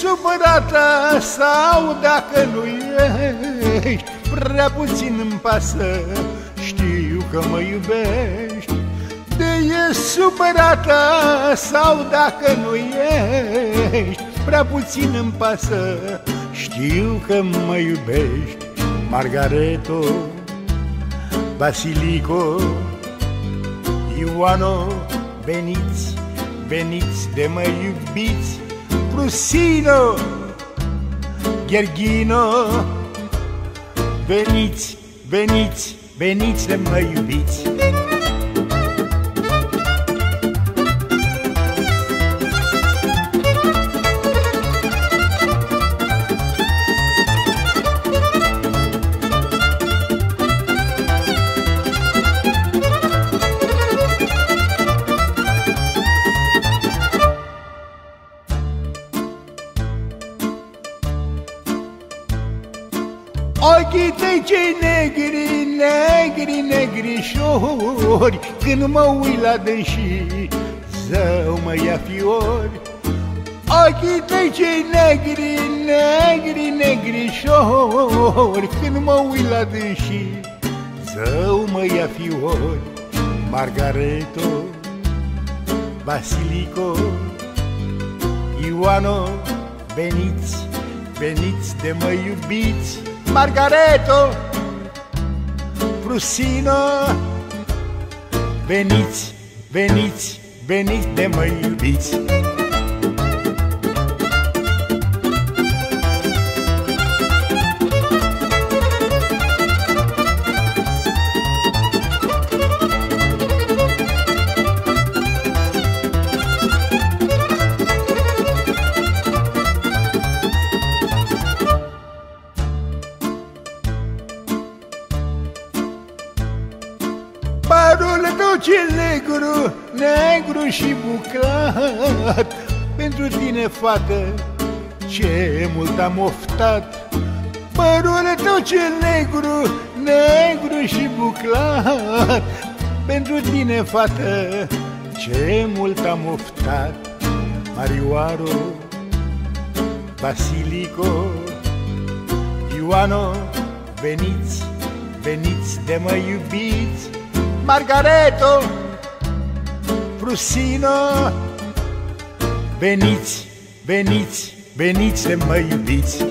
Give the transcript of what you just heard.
supărată sau dacă nu ești, prea puțin îmi pasă, știu că mă iubești. De e supărată sau dacă nu ești, prea puțin îmi pasă, știu că mă iubești. Margareto, Basilico, Ioano, veniți, veniți de mă iubiți. Prusino, Gherghino, veniți, veniți, veniți de mă iubiți. Ochii tăi cei negri, negri, negrișori, când mă uit la dânsii, zău mă ia fiori. Ochii tăi cei negri, negri, negrișori, când mă uit la dânsii, zău mă ia fiori. Margareto, Basilico, Ioano, veniți, veniți de mă iubiți. Margareto, Prusino, veniți, veniți, veniți de mă iubiți. Părul tău cel negru, negru și buclat, pentru tine, fată, ce mult am oftat. Părul tău cel negru, negru și buclat, pentru tine, fată, ce mult am oftat. Marioaro, Basilico, Ioano, veniți, veniți de mă iubiți. Margareto, Prusino, veniți, veniți, veniți de mă iubiți.